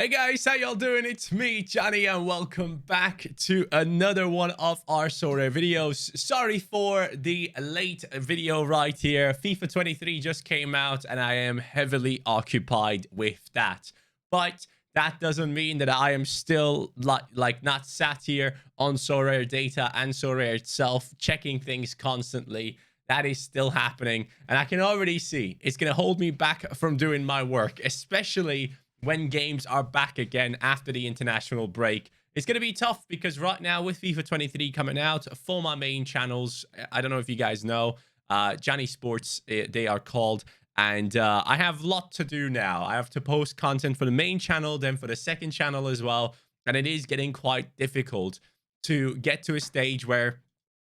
Hey guys, how y'all doing? It's me, Johnny, and welcome back to another one of our Sorare videos. Sorry for the late video right here. FIFA 23 just came out and I am heavily occupied with that. But that doesn't mean that I am still like not sat here on Sorare data and Sorare itself, checking things constantly. That is still happening, and I can already see it's going to hold me back from doing my work, especially when games are back again after the international break. It's going to be tough because right now with FIFA 23 coming out for my main channels, I don't know if you guys know, Johnny Sports, they are called. And I have a lot to do now. I have to post content for the main channel, then for the second channel as well. And it is getting quite difficult to get to a stage where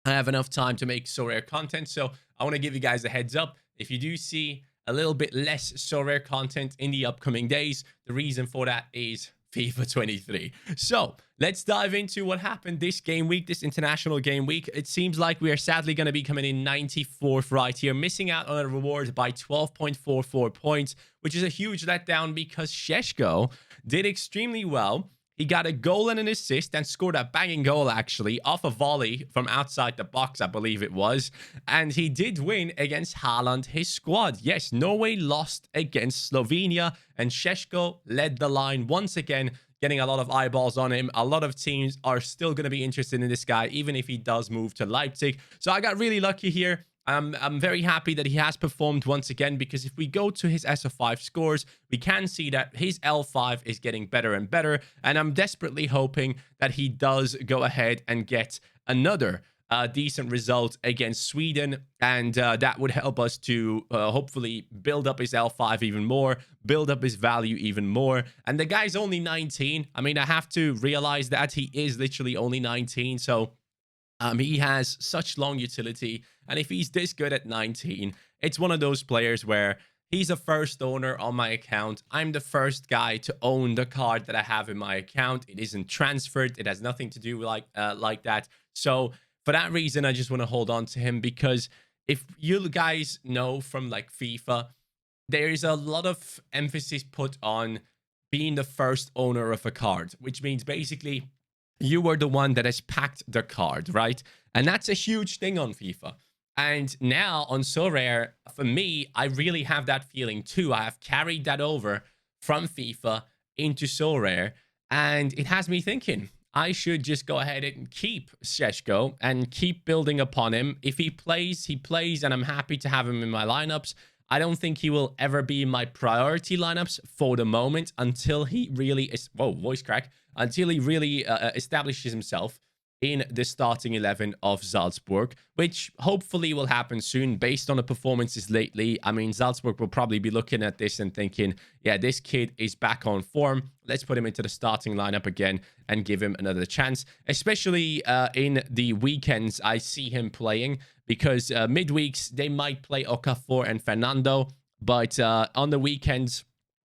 I have enough time to make Sorare content. So I want to give you guys a heads up. If you do see a little bit less Sorare content in the upcoming days, the reason for that is FIFA 23. So let's dive into what happened this game week, this international game week. It seems like we are sadly going to be coming in 94th right here, missing out on a reward by 12.44 points, which is a huge letdown because Sheshko did extremely well. He got a goal and an assist and scored a banging goal, actually, off a volley from outside the box, I believe it was. And he did win against Haaland, his squad. Yes, Norway lost against Slovenia, and Sheshko led the line once again, getting a lot of eyeballs on him. A lot of teams are still going to be interested in this guy, even if he does move to Leipzig. So I got really lucky here. I'm very happy that he has performed once again, because if we go to his SO5 scores, we can see that his L5 is getting better and better, and I'm desperately hoping that he does go ahead and get another decent result against Sweden, and that would help us to hopefully build up his L5 even more, build up his value even more. And the guy's only 19. I mean, I have to realize that he is literally only 19, so he has such long utility, and if he's this good at 19, it's one of those players where he's a first owner on my account. I'm the first guy to own the card that I have in my account. It isn't transferred. It has nothing to do like that. So for that reason, I just want to hold on to him, because if you guys know from like FIFA, there is a lot of emphasis put on being the first owner of a card, which means basically you were the one that has packed the card, right? And that's a huge thing on FIFA. And now on Sorare, for me, I really have that feeling too. I have carried that over from FIFA into Sorare, and it has me thinking I should just go ahead and keep Sheshko and keep building upon him. If he plays, he plays, and I'm happy to have him in my lineups. I don't think he will ever be in my priority lineups for the moment until he really is. Whoa, voice crack. Until he really establishes himself in the starting 11 of Salzburg, which hopefully will happen soon based on the performances lately. I mean, Salzburg will probably be looking at this and thinking, yeah, this kid is back on form. Let's put him into the starting lineup again and give him another chance, especially in the weekends I see him playing, because midweeks they might play Okafor and Fernando, but on the weekends,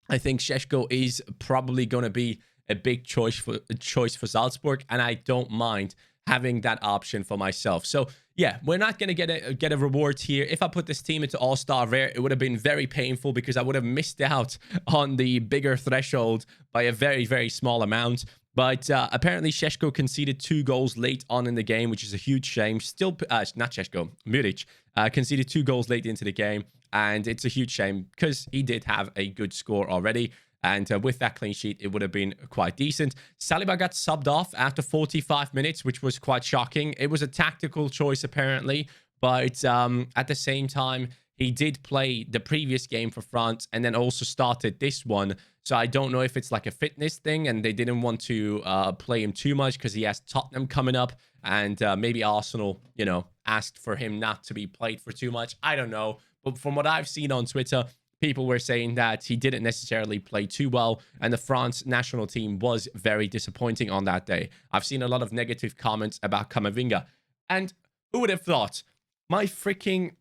I think Sheshko is probably going to be a big choice for Salzburg, and I don't mind having that option for myself. So yeah, we're not going to get a reward here. If I put this team into All-Star Rare, it would have been very painful, because I would have missed out on the bigger threshold by a very, very small amount. But apparently Sheshko conceded 2 goals late on in the game, which is a huge shame. Still, not Sheshko, Muric conceded 2 goals late into the game, and it's a huge shame because he did have a good score already. And with that clean sheet, it would have been quite decent. Saliba got subbed off after 45 minutes, which was quite shocking. It was a tactical choice, apparently. But at the same time, he did play the previous game for France and then also started this one. So I don't know if it's like a fitness thing and they didn't want to play him too much because he has Tottenham coming up. And maybe Arsenal, you know, asked for him not to be played for too much. I don't know. But from what I've seen on Twitter, people were saying that he didn't necessarily play too well, and the France national team was very disappointing on that day. I've seen a lot of negative comments about Camavinga, and who would have thought? My freaking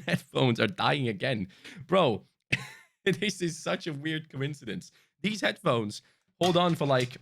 headphones are dying again. Bro, this is such a weird coincidence. These headphones hold on for like,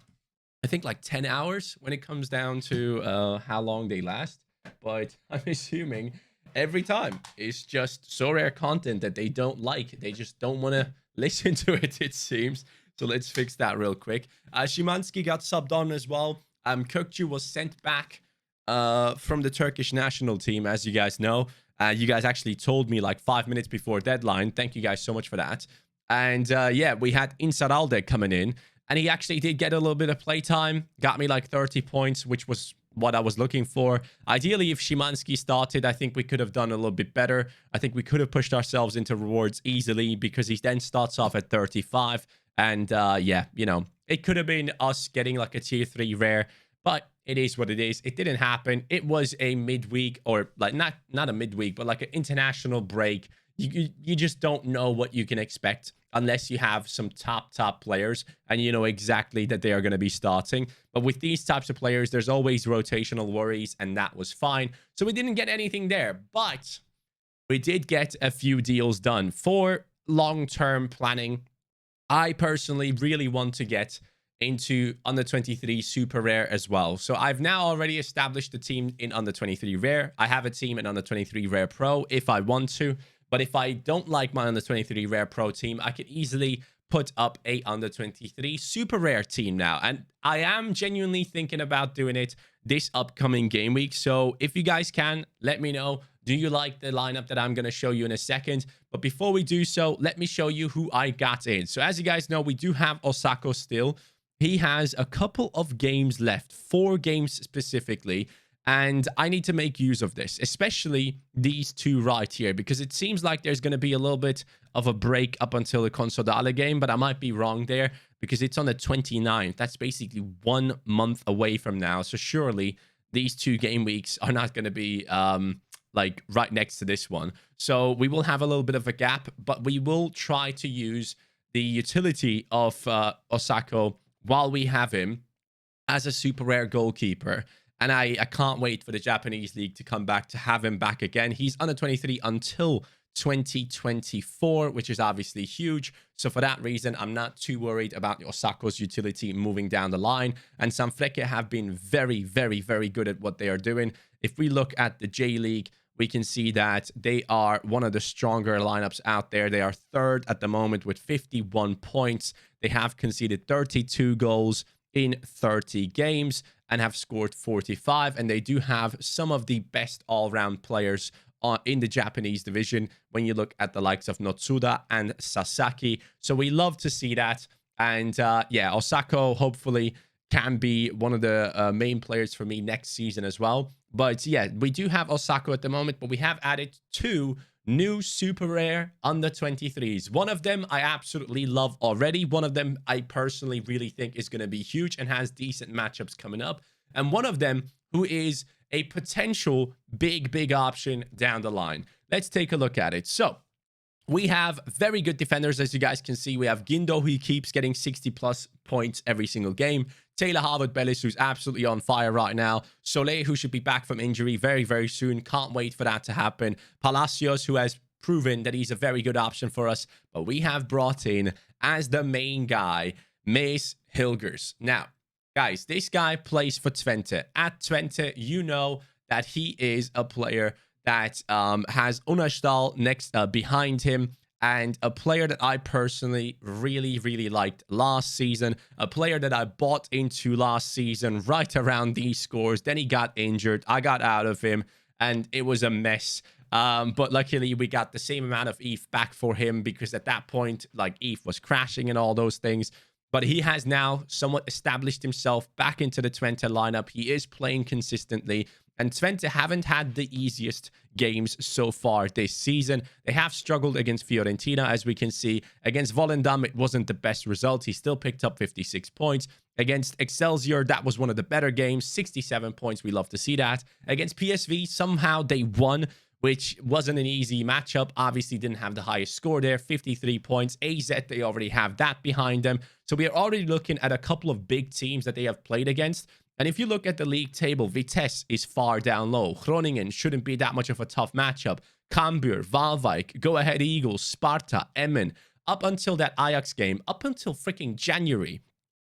I think like 10 hours when it comes down to how long they last, but I'm assuming every time it's just Sorare content that they don't like. They just don't want to listen to it, it seems. So let's fix that real quick. Szymanski got subbed on as well. Kökçü was sent back from the Turkish national team, as you guys know. You guys actually told me like 5 minutes before deadline. Thank you guys so much for that. And yeah, we had Insalalde coming in, and he actually did get a little bit of playtime. Got me like 30 points, which was what I was looking for. Ideally, if Szymanski started, I think we could have done a little bit better. I think we could have pushed ourselves into rewards easily because he then starts off at 35. And yeah, you know, it could have been us getting like a tier 3 rare, but it is what it is. It didn't happen. It was a midweek, or like not a midweek, but like an international break. You just don't know what you can expect unless you have some top players and you know exactly that they are going to be starting. But with these types of players, there's always rotational worries, and that was fine. So we didn't get anything there, but we did get a few deals done for long-term planning. I personally really want to get into under 23 super rare as well. So I've now already established a team in under 23 rare. I have a team in under 23 rare pro if I want to. But if I don't like my under 23 rare pro team, I could easily put up a under 23 super rare team now. And I am genuinely thinking about doing it this upcoming game week. So if you guys can, let me know. Do you like the lineup that I'm going to show you in a second? But before we do so, let me show you who I got in. So as you guys know, we do have Osako still. He has a couple of games left, 4 games specifically. And I need to make use of this, especially these two right here, because it seems like there's going to be a little bit of a break up until the Consodale game, but I might be wrong there because it's on the 29th. That's basically 1 month away from now. So surely these 2 game weeks are not going to be like right next to this one. So we will have a little bit of a gap, but we will try to use the utility of Osako while we have him as a super rare goalkeeper. And I can't wait for the Japanese league to come back to have him back again. He's under 23 until 2024, which is obviously huge. So for that reason, I'm not too worried about Osako's utility moving down the line. And Sanfrecce have been very, very, very good at what they are doing. If we look at the J League, we can see that they are one of the stronger lineups out there. They are 3rd at the moment with 51 points. They have conceded 32 goals in 30 games and have scored 45. And they do have some of the best all-round players in the Japanese division when you look at the likes of Notsuda and Sasaki. So we love to see that. And yeah, Osako hopefully can be one of the main players for me next season as well. But yeah, we do have Osako at the moment, but we have added 2 new super rare under 23s. One of them I absolutely love already. One of them I personally really think is going to be huge and has decent matchups coming up. And one of them who is a potential big option down the line. Let's take a look at it. So we have very good defenders, as you guys can see. We have Guindo, who keeps getting 60+ points every single game. Taylor Harvard-Bellis, who's absolutely on fire right now. Soleil, who should be back from injury very soon. Can't wait for that to happen. Palacios, who has proven that he's a very good option for us. But we have brought in, as the main guy, Mace Hilgers. Now, guys, this guy plays for Twente. At Twente, you know that he is a player that has Unastal next behind him, and a player that I personally really liked last season, a player that I bought into last season right around these scores. Then he got injured. I got out of him, and it was a mess. But luckily, we got the same amount of ETH back for him because at that point, like, ETH was crashing and all those things. But he has now somewhat established himself back into the Twente lineup. He is playing consistently. And Twente haven't had the easiest games so far this season. They have struggled against Fiorentina, as we can see. Against Volendam, it wasn't the best result. He still picked up 56 points. Against Excelsior, that was one of the better games. 67 points. We love to see that. Against PSV, somehow they won, which wasn't an easy matchup. Obviously didn't have the highest score there, 53 points. AZ, they already have that behind them. So we are already looking at a couple of big teams that they have played against. And if you look at the league table, Vitesse is far down low. Groningen shouldn't be that much of a tough matchup. Cambuur, Waalwijk, Go Ahead Eagles, Sparta, Emmen. Up until that Ajax game, up until freaking January,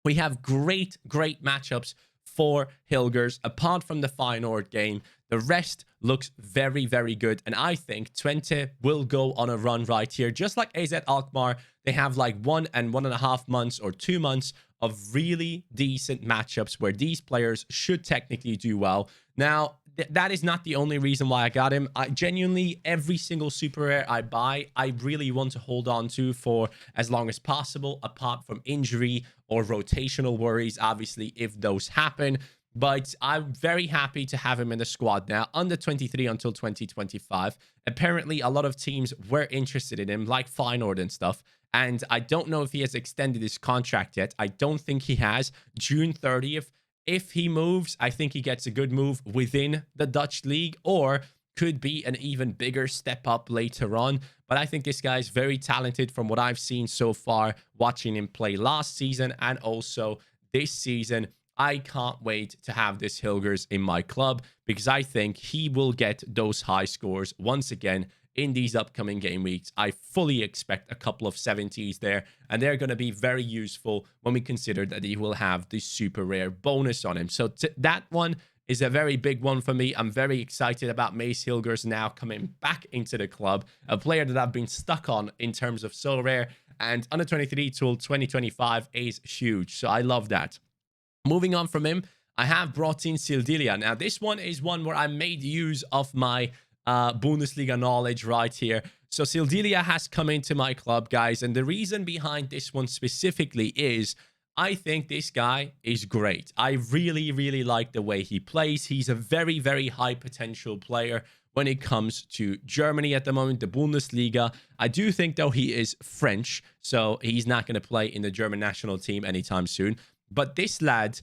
we have great matchups for Hilgers. Apart from the Feyenoord game, the rest looks very, very good. And I think Twente will go on a run right here. Just like AZ Alkmaar, they have like 1.5 months or 2 months of really decent matchups where these players should technically do well. Now, that is not the only reason why I got him. I genuinely, every single super rare I buy, I really want to hold on to for as long as possible, apart from injury or rotational worries, obviously, if those happen. But I'm very happy to have him in the squad now, under 23 until 2025. Apparently, a lot of teams were interested in him, like Feyenoord and stuff. And I don't know if he has extended his contract yet. I don't think he has. June 30th. If he moves, I think he gets a good move within the Dutch league, or could be an even bigger step up later on. But I think this guy is very talented from what I've seen so far, watching him play last season and also this season. I can't wait to have this Hilgers in my club because I think he will get those high scores once again in these upcoming game weeks. I fully expect a couple of 70s there, and they're going to be very useful when we consider that he will have the super rare bonus on him. So that one is a very big one for me. I'm very excited about Mace Hilgers now coming back into the club, a player that I've been stuck on in terms of so rare, and under 23 till 2025 is huge. So I love that. Moving on from him, I have brought in Sildilia. Now, this one is one where I made use of my Bundesliga knowledge right here. So Sildilia has come into my club, guys, and the reason behind this one specifically is I think this guy is great. I really, really like the way he plays. He's a very, very high potential player when it comes to Germany at the moment, the Bundesliga. I do think, though, he is French, so he's not going to play in the German national team anytime soon. But this lad,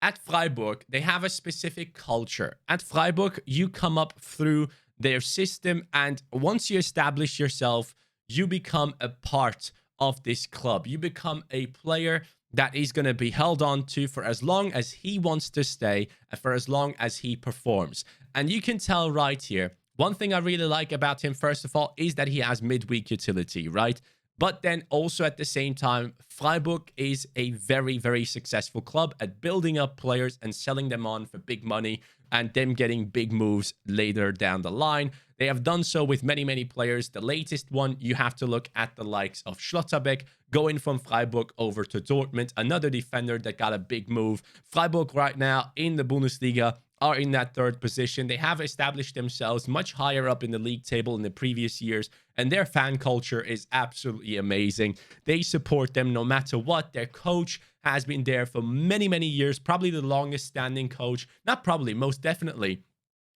at Freiburg, they have a specific culture. At Freiburg, you come up through their system, and once you establish yourself, you become a part of this club. You become a player that is going to be held on to for as long as he wants to stay and for as long as he performs. And you can tell right here, one thing I really like about him, first of all, is that he has midweek utility, right? But then also at the same time, Freiburg is a very, very successful club at building up players and selling them on for big money and them getting big moves later down the line. They have done so with many, many players. The latest one, you have to look at the likes of Schlotterbeck going from Freiburg over to Dortmund, another defender that got a big move. Freiburg right now in the Bundesliga are in that third position. They have established themselves much higher up in the league table in the previous years, and their fan culture is absolutely amazing. They support them no matter what. Their coach has been there for many, many years, probably the longest standing coach, not probably, most definitely,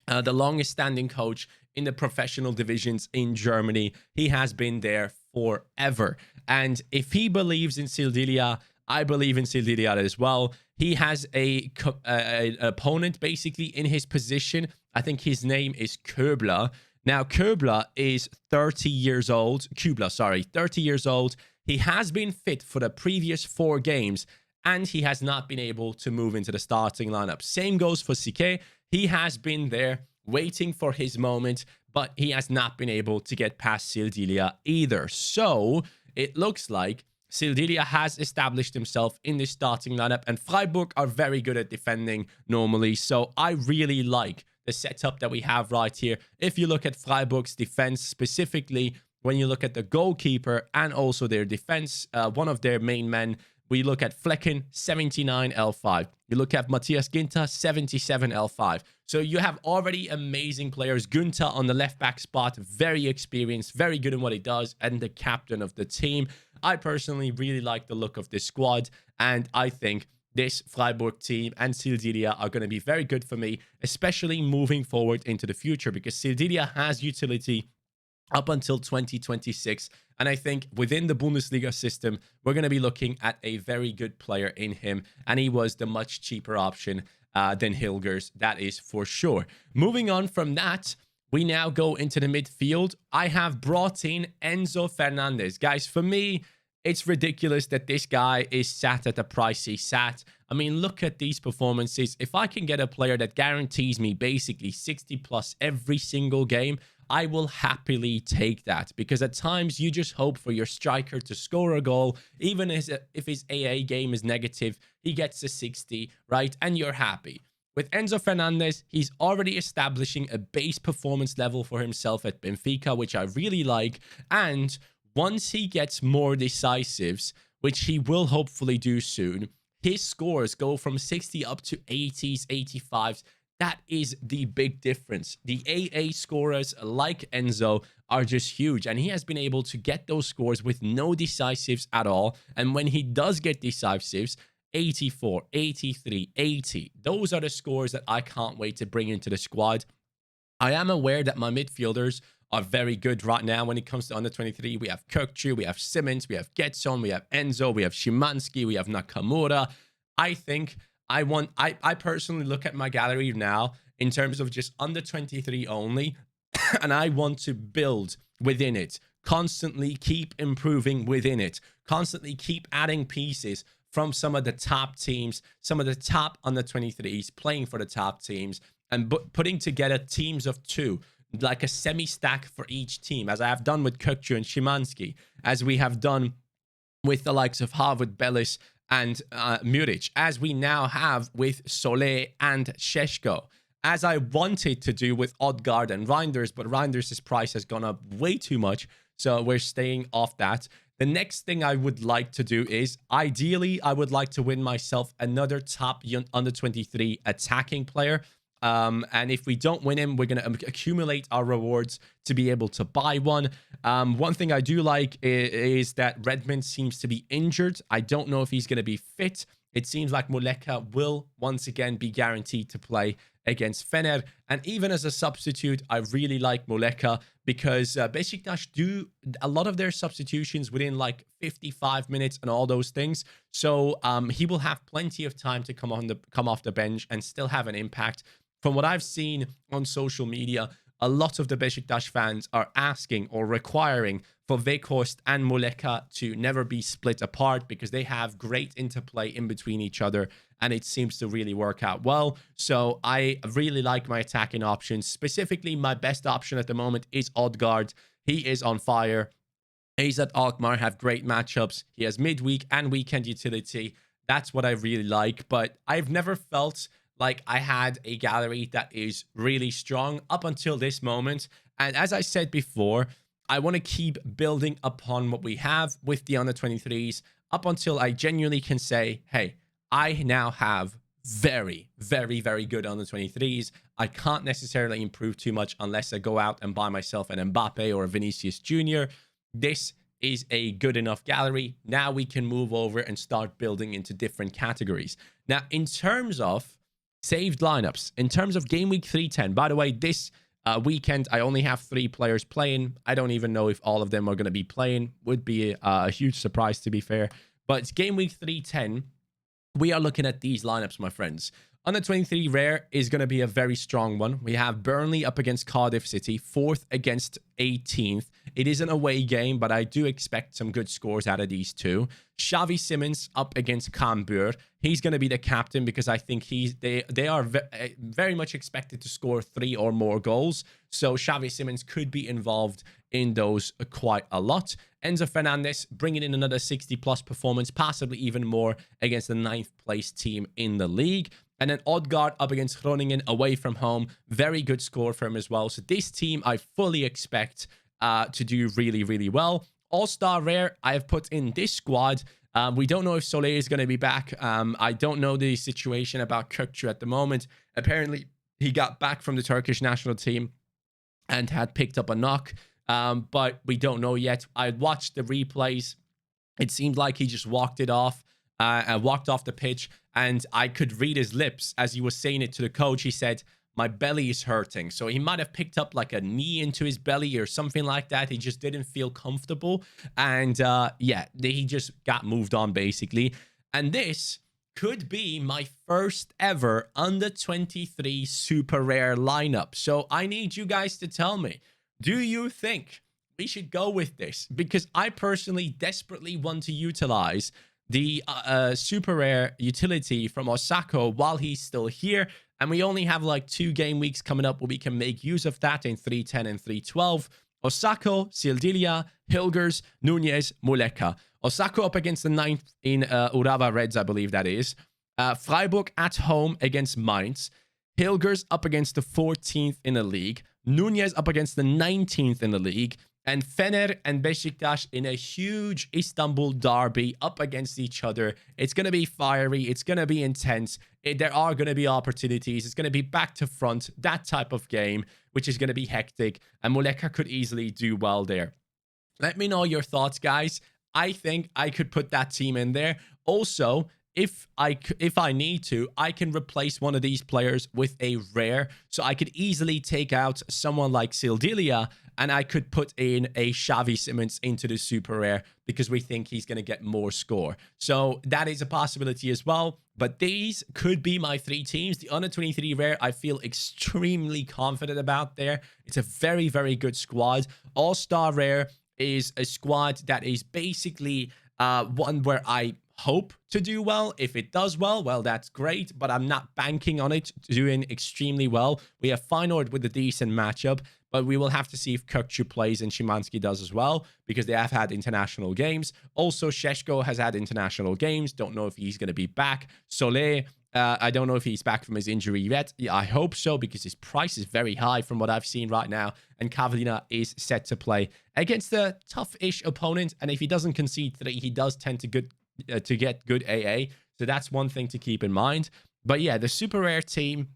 the longest standing coach in the professional divisions in Germany. He has been there forever. And if he believes in Sildilia, I believe in Sildilia as well. He has an opponent basically in his position. I think his name is Köbler. Now, Köbler is 30 years old. 30 years old. He has been fit for the previous 4 games, and he has not been able to move into the starting lineup. Same goes for Sike. He has been there waiting for his moment, but he has not been able to get past Sildilia either. So it looks like Sildilia has established himself in the starting lineup, and Freiburg are very good at defending normally. So I really like the setup that we have right here. If you look at Freiburg's defense specifically, when you look at the goalkeeper and also their defense, one of their main men, we look at Flecken, 79 L5. You look at Matthias Ginter, 77 L5. So you have already amazing players. Günther on the left back spot, very experienced, very good in what he does, and the captain of the team. I personally really like the look of this squad, and I think this Freiburg team and Sildilia are going to be very good for me, especially moving forward into the future, because Sildilia has utility up until 2026. And I think within the Bundesliga system, we're going to be looking at a very good player in him. And he was the much cheaper option than Hilgers. That is for sure. Moving on from that, we now go into the midfield. I have brought in Enzo Fernandez. Guys, for me, it's ridiculous that this guy is sat at the price he sat. I mean, look at these performances. If I can get a player that guarantees me basically 60 plus every single game, I will happily take that, because at times you just hope for your striker to score a goal. Even if his AA game is negative, he gets a 60, right? And you're happy. With Enzo Fernandez, he's already establishing a base performance level for himself at Benfica, which I really like. And once he gets more decisives, which he will hopefully do soon, his scores go from 60 up to 80s, 85s. That is the big difference. The AA scorers like Enzo are just huge, and he has been able to get those scores with no decisives at all. And when he does get decisives, 84, 83, 80. Those are the scores that I can't wait to bring into the squad. I am aware that my midfielders are very good right now when it comes to under 23. We have Kökçü, we have Simmons, we have Getson, we have Enzo, we have Szymanski, we have Nakamura. I think I personally look at my gallery now in terms of just under 23 only, and I want to build within it, constantly keep improving within it, constantly keep adding pieces from some of the top teams, some of the top under 23s playing for the top teams, and putting together teams of two, like a semi-stack for each team, as I have done with Kökçü and Szymanski, as we have done with the likes of Harvard, Bellis, and Muric, as we now have with Solé and Šeško, as I wanted to do with Odgaard and Reinders, but Reinders' price has gone up way too much, so we're staying off that. The next thing I would like to do is, ideally, I would like to win myself another top under 23 attacking player. And if we don't win him, we're going to accumulate our rewards to be able to buy one. One thing I do like is that Redmond seems to be injured. I don't know if he's going to be fit. It seems like Muleka will once again be guaranteed to play against Fener. And even as a substitute, I really like Muleka, because Beşiktaş do a lot of their substitutions within like 55 minutes and all those things. So he will have plenty of time to come off the bench and still have an impact. From what I've seen on social media, a lot of the Beşiktaş fans are asking or requiring for Weghorst and Muleka to never be split apart, because they have great interplay in between each other, and it seems to really work out well. So I really like my attacking options. Specifically, my best option at the moment is Odgaard. He is on fire. He's at Alkmaar, have great matchups. He has midweek and weekend utility. That's what I really like, but I've never felt like I had a gallery that is really strong up until this moment. And as I said before, I want to keep building upon what we have with the under 23s up until I genuinely can say, hey, I now have very, very, very good under 23s. I can't necessarily improve too much unless I go out and buy myself an Mbappe or a Vinicius Jr. This is a good enough gallery. Now we can move over and start building into different categories. Now, in terms of saved lineups, in terms of game week 310, by the way, this weekend I only have 3 players playing. I don't even know if all of them are going to be playing. Would be a huge surprise, to be fair. But game week 310, we are looking at these lineups, my friends. Under 23 rare is going to be a very strong one. We have Burnley up against Cardiff City, 4th against 18th. It is an away game, but I do expect some good scores out of these two. Xavi Simons up against Cambuur. He's going to be the captain, because I think they are very much expected to score 3 or more goals. So Xavi Simons could be involved in those quite a lot. Enzo Fernandez bringing in another 60+ performance, possibly even more, against the 9th place team in the league. And then Odgaard up against Groningen away from home. Very good score for him as well. So this team I fully expect to do really, really well. All-Star Rare, I have put in this squad. We don't know if Solé is going to be back. I don't know the situation about Kökçü at the moment. Apparently, he got back from the Turkish national team and had picked up a knock. But we don't know yet. I watched the replays. It seemed like he just walked off the pitch, and I could read his lips as he was saying it to the coach. He said, "My belly is hurting." So he might have picked up like a knee into his belly or something like that. He just didn't feel comfortable. And yeah, he just got moved on basically. And this could be my first ever under 23 super rare lineup. So I need you guys to tell me, do you think we should go with this? Because I personally desperately want to utilize the super rare utility from Osako while he's still here. And we only have like 2 game weeks coming up where we can make use of that in 310 and 312. Osako, Sildilia, Hilgers, Nunez, Muleka. Osako up against the 9th in Urawa Reds, I believe that is. Freiburg at home against Mainz. Hilgers up against the 14th in the league. Nunez up against the 19th in the league. And Fener and Besiktas in a huge Istanbul derby up against each other. It's going to be fiery. It's going to be intense. There are going to be opportunities. It's going to be back to front, that type of game, which is going to be hectic. And Muleka could easily do well there. Let me know your thoughts, guys. I think I could put that team in there. Also, if I need to, I can replace one of these players with a rare. So I could easily take out someone like Sildilia, and I could put in a Xavi Simons into the super rare because we think he's going to get more score. So that is a possibility as well. But these could be my 3 teams. The under 23 rare, I feel extremely confident about there. It's a very, very good squad. All-star rare is a squad that is basically one where I hope to do well. If it does well, that's great, but I'm not banking on it doing extremely well. We have Feyenoord with a decent matchup, but we will have to see if Kökçü plays and Szymanski does as well, because they have had international games. Also, Šeško has had international games. Don't know if he's going to be back. Solé, I don't know if he's back from his injury yet. Yeah, I hope so, because his price is very high from what I've seen right now. And Kavlina is set to play against a tough-ish opponent. And if he doesn't concede 3, he does tend to get good AA. So that's one thing to keep in mind. But yeah, the super rare team,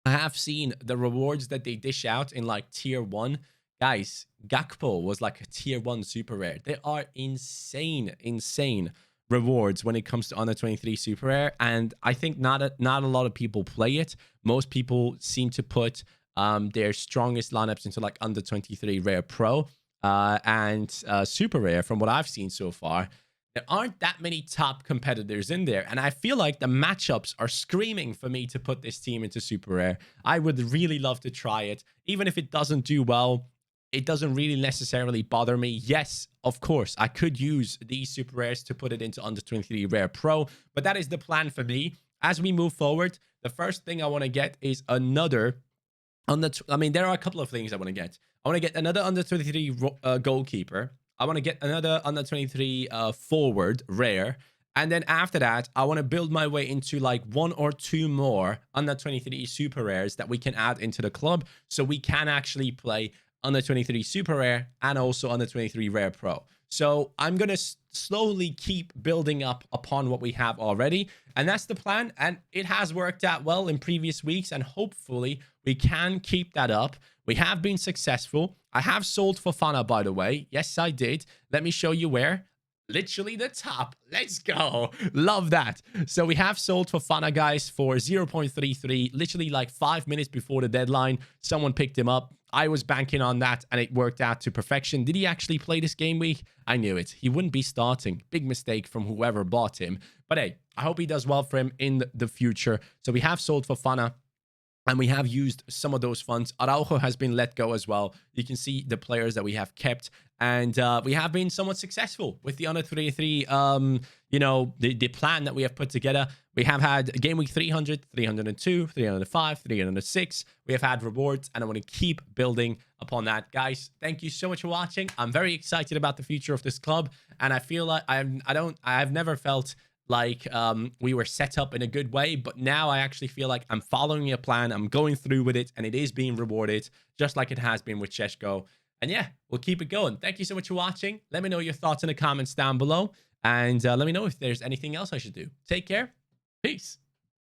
I have seen the rewards that they dish out in like tier 1. Guys, Gakpo was like a tier 1 super rare. They are insane rewards when it comes to under 23 super rare, and I think not a lot of people play it. Most people seem to put their strongest lineups into like under 23 rare pro and super rare. From what I've seen so far, there aren't that many top competitors in there, and I feel like the matchups are screaming for me to put this team into super rare. I would really love to try it. Even if it doesn't do well, it doesn't really necessarily bother me. Yes, of course, I could use these super rares to put it into under 23 rare pro, but that is the plan for me. As we move forward, the first thing I want to get is another there are a couple of things I want to get. I want to get another under 23 goalkeeper. I want to get another under 23 forward rare. And then after that, I want to build my way into like 1 or 2 more under 23 super rares that we can add into the club, so we can actually play under 23 super rare and also under 23 rare pro. So I'm going to slowly keep building up upon what we have already. And that's the plan. And it has worked out well in previous weeks. And hopefully we can keep that up. We have been successful. I have sold Fofana, by the way. Yes, I did. Let me show you where. Literally the top. Let's go. Love that. So we have sold Fofana, guys, for 0.33. Literally like 5 minutes before the deadline. Someone picked him up. I was banking on that, and it worked out to perfection. Did he actually play this game week? I knew it. He wouldn't be starting. Big mistake from whoever bought him. But hey, I hope he does well for him in the future. So we have sold Fofana, and we have used some of those funds. Araujo has been let go as well. You can see the players that we have kept. And we have been somewhat successful with the under 23, the plan that we have put together. We have had game week 300, 302, 305, 306. We have had rewards, and I want to keep building upon that. Guys, thank you so much for watching. I'm very excited about the future of this club. And I feel like I've never felt like we were set up in a good way, but now I actually feel like I'm following a plan. I'm going through with it, and it is being rewarded just like it has been with Šeško. And yeah, we'll keep it going. Thank you so much for watching. Let me know your thoughts in the comments down below, and let me know if there's anything else I should do. Take care. Peace.